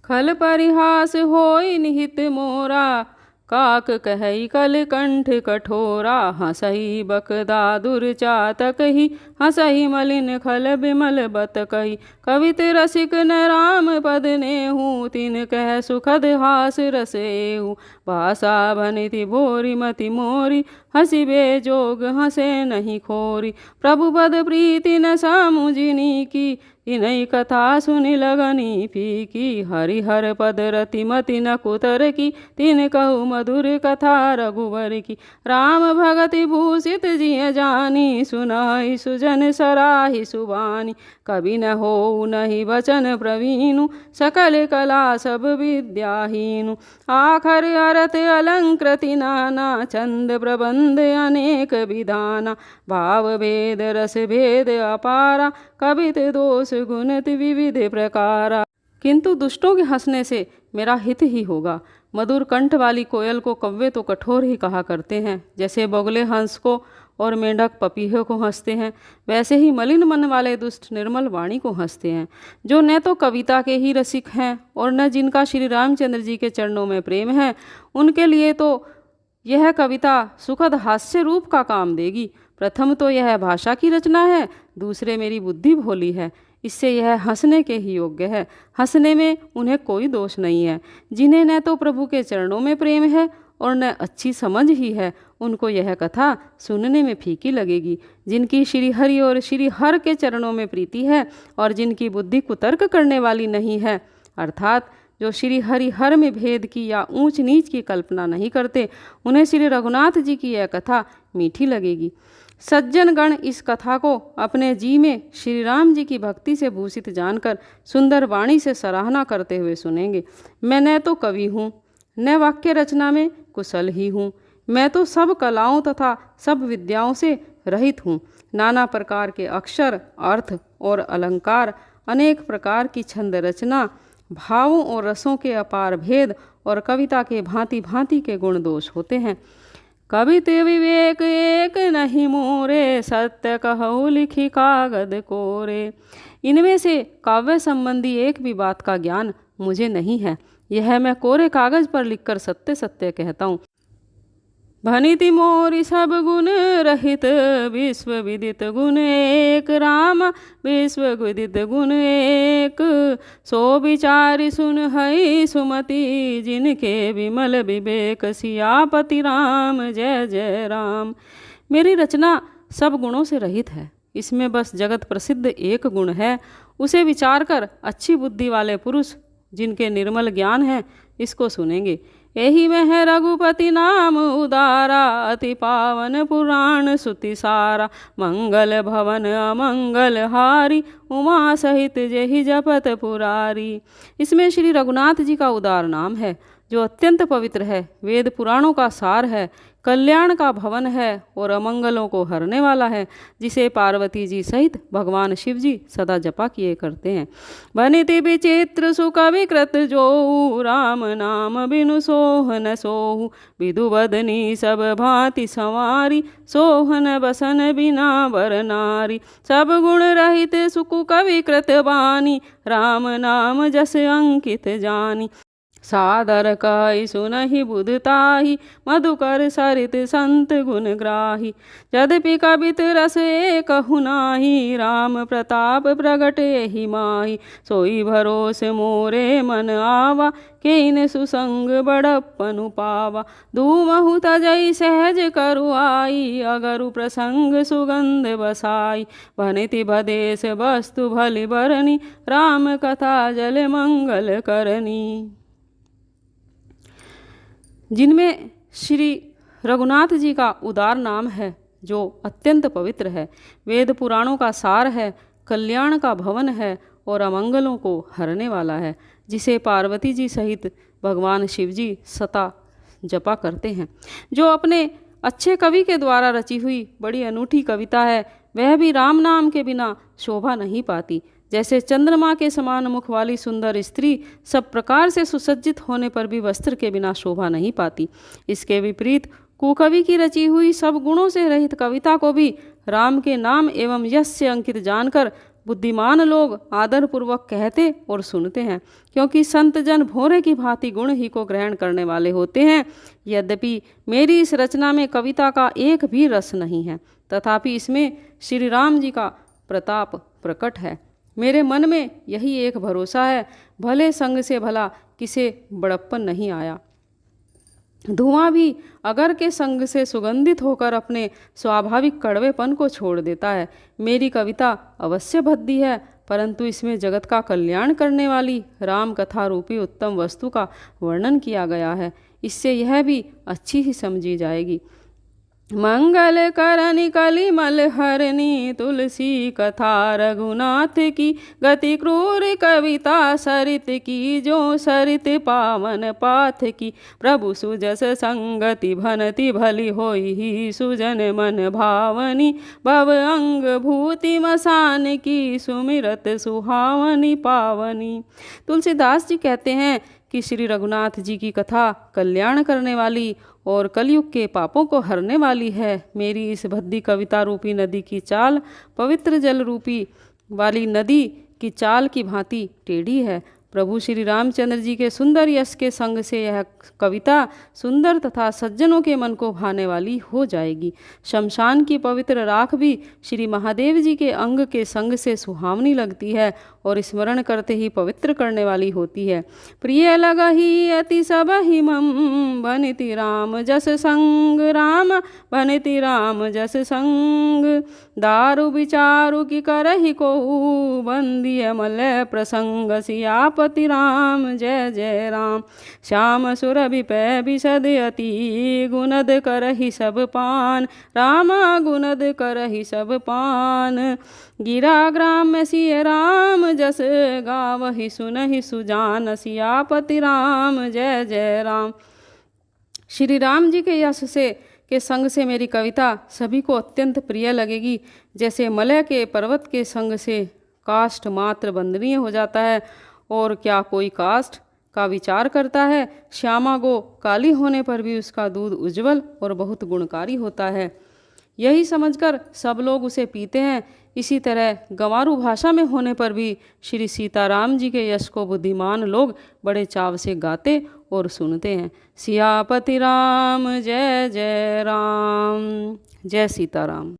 खल परिहास होई निहित मोरा, काक कहई कल कंठ कठोरा। हंसही बकदादुर चातकहि, हंसही मलिन खल बिमल बत कही। कवित रसिक न राम पद नेहु, तिन कह सुखद हास रसेहु। भाषा भनिति भोरी मति मोरी, हंसी बेजोग हंसे नहीं खोरी। प्रभु पद प्रीति न सामुजिनी की, तिनई कथा सुनि लगनी फीकी। हरिहर पद रति मति न कुतर की, तिन कहु मधुर कथा रघुवर की। राम भगति भूषित जिय जानी, सुनाई सुजन सराहि सुबानी। कवि न हो नहीं वचन प्रवीणु, सकल कला सब विद्याहीनु। आखर अरत अलंकृति नाना, छंद प्रबंध अनेक विधाना। भाव भेद रस भेद अपारा, कवित दोष गुणत विविध प्रकारा। किंतु दुष्टों के हंसने से मेरा हित ही होगा। मधुर कंठ वाली कोयल को कव्वे तो कठोर ही कहा करते हैं, जैसे बगुले हंस को और मेंढक पपीहे को हंसते हैं, वैसे ही मलिन मन वाले दुष्ट निर्मल वाणी को हंसते हैं। जो न तो कविता के ही रसिक हैं और न जिनका श्री रामचंद्र जी के चरणों में प्रेम है, उनके लिए तो यह कविता सुखद हास्य रूप का काम देगी। प्रथम तो यह भाषा की रचना है, दूसरे मेरी बुद्धि भोली है, इससे यह हंसने के ही योग्य है। हंसने में उन्हें कोई दोष नहीं है। जिन्हें न तो प्रभु के चरणों में प्रेम है और न अच्छी समझ ही है, उनको यह कथा सुनने में फीकी लगेगी। जिनकी श्री हरि और श्री हर के चरणों में प्रीति है और जिनकी बुद्धि कुतर्क करने वाली नहीं है, अर्थात जो श्री हरि हर में भेद की या ऊंच नीच की कल्पना नहीं करते, उन्हें श्री रघुनाथ जी की यह कथा मीठी लगेगी। सज्जन गण इस कथा को अपने जी में श्री राम जी की भक्ति से भूषित जानकर सुंदर वाणी से सराहना करते हुए सुनेंगे। मैं न तो कवि हूँ, न वाक्य रचना में कुशल ही हूँ। मैं तो सब कलाओं तथा सब विद्याओं से रहित हूँ। नाना प्रकार के अक्षर, अर्थ और अलंकार, अनेक प्रकार की छंद रचना, भावों और रसों के अपार भेद और कविता के भांति भांति के गुण दोष होते हैं। कवित विवेक एक नहीं मोरे, सत्य कहूँ लिखी कागद कोरे। इनमें से काव्य संबंधी एक भी बात का ज्ञान मुझे नहीं है। यह मैं कोरे कागज पर लिखकर सत्य सत्य कहता हूँ। भनिति मोरी सब गुण रहित, विश्व विदित गुण एक राम। विश्व विदित गुण एक, सो विचारि सुन हई सुमति। जिनके विमल विवेक, सियापति राम जय जय राम। मेरी रचना सब गुणों से रहित है। इसमें बस जगत प्रसिद्ध एक गुण है। उसे विचार कर अच्छी बुद्धि वाले पुरुष, जिनके निर्मल ज्ञान है, इसको सुनेंगे। यही में है रघुपति नाम उदारा, अति पावन पुराण सुति सारा। मंगल भवन अमंगल हारी, उमा सहित जेहि जपत पुरारी। इसमें श्री रघुनाथ जी का उदार नाम है, जो अत्यंत पवित्र है, वेद पुराणों का सार है, कल्याण का भवन है और अमंगलों को हरने वाला है, जिसे पार्वती जी सहित भगवान शिव जी सदा जपा किए करते हैं। बनिति विचित्र सुकविकृत जोहु, राम नाम बिनु सोहन सोहु। विधुवदनी सब भांति संवारी, सोहन बसन बिना वर नारी। सब गुण रहित सुकु कविकृत बानी, राम नाम जस अंकित जानी। सादर कहि सुनहि बुधताहि, मधुकर सरित संत गुण ग्राही। यद्यपि कवित रस एकहु नाहि, राम प्रताप प्रगट एहि माहि। सोई भरोस मोरे मन आवा, केन सुसंग बड़प्पनु पावा। धूमहु तजई सहज करु आई, अगरु प्रसंग सुगंध बसाई। भनिति भदेश वस्तु भलि बरनी, राम कथा जल मंगल करनी। जिनमें श्री रघुनाथ जी का उदार नाम है, जो अत्यंत पवित्र है, वेद पुराणों का सार है, कल्याण का भवन है और अमंगलों को हरने वाला है, जिसे पार्वती जी सहित भगवान शिव जी सता जपा करते हैं। जो अपने अच्छे कवि के द्वारा रची हुई बड़ी अनूठी कविता है, वह भी राम नाम के बिना शोभा नहीं पाती। जैसे चंद्रमा के समान मुख वाली सुंदर स्त्री सब प्रकार से सुसज्जित होने पर भी वस्त्र के बिना शोभा नहीं पाती, इसके विपरीत कुकवि की रची हुई सब गुणों से रहित कविता को भी राम के नाम एवं यश से अंकित जानकर बुद्धिमान लोग आदरपूर्वक कहते और सुनते हैं, क्योंकि संत जन भोरे की भांति गुण ही को ग्रहण करने वाले होते हैं। यद्यपि मेरी इस रचना में कविता का एक भी रस नहीं है, तथापि इसमें श्री राम जी का प्रताप प्रकट है। मेरे मन में यही एक भरोसा है, भले संग से भला किसे बड़प्पन नहीं आया। धुआं भी अगर के संग से सुगंधित होकर अपने स्वाभाविक कड़वेपन को छोड़ देता है। मेरी कविता अवश्य भद्दी है, परंतु इसमें जगत का कल्याण करने वाली राम कथा रूपी उत्तम वस्तु का वर्णन किया गया है। इससे यह भी अच्छी ही समझी जाएगी। मंगल करनी कलिमल हरनी तुलसी कथा रघुनाथ की, गति क्रूर कविता सरित की, जो सरित पावन पाथ की। प्रभु सुजस संगति भनति भली होई ही, सुजन मन भावनी भव अंग भूति मसान की, सुमिरत सुहावनी पावनी। तुलसीदास जी कहते हैं कि श्री रघुनाथ जी की कथा कल्याण करने वाली और कलयुग के पापों को हरने वाली है। मेरी इस भद्दी कविता रूपी नदी की चाल पवित्र जल रूपी वाली नदी की चाल की भांति टेढ़ी है। प्रभु श्री रामचंद्र जी के सुंदर यश के संग से यह कविता सुंदर तथा सज्जनों के मन को भाने वाली हो जाएगी। शमशान की पवित्र राख भी श्री महादेव जी के अंग के संग से सुहावनी लगती है और स्मरण करते ही पवित्र करने वाली होती है। प्रिय लगहि अति सब ही मम, बनिति राम जस संग, राम बनिति राम जस संग। दारु विचारु की करहि को, बंदिय मलय प्रसंग। सियापति राम जय जय राम, श्याम सुरभि पै बिशद अति, गुणद करहि सब पान, रामा गुणद करहि सब पान। गिरा ग्राम में सिय राम जस, गावहि सुनहि सुजान। सियापति राम जय जय राम। श्री राम जी के यश से के संग से मेरी कविता सभी को अत्यंत प्रिय लगेगी। जैसे मलय के पर्वत के संग से काष्ठ मात्र वंदनीय हो जाता है, और क्या कोई काष्ठ का विचार करता है। श्यामा गो काली होने पर भी उसका दूध उज्जवल और बहुत गुणकारी होता है, यही समझकर सब लोग उसे पीते हैं। इसी तरह गंवारू भाषा में होने पर भी श्री सीताराम जी के यश को बुद्धिमान लोग बड़े चाव से गाते और सुनते हैं। सियापति राम जय जय राम। जय सीताराम।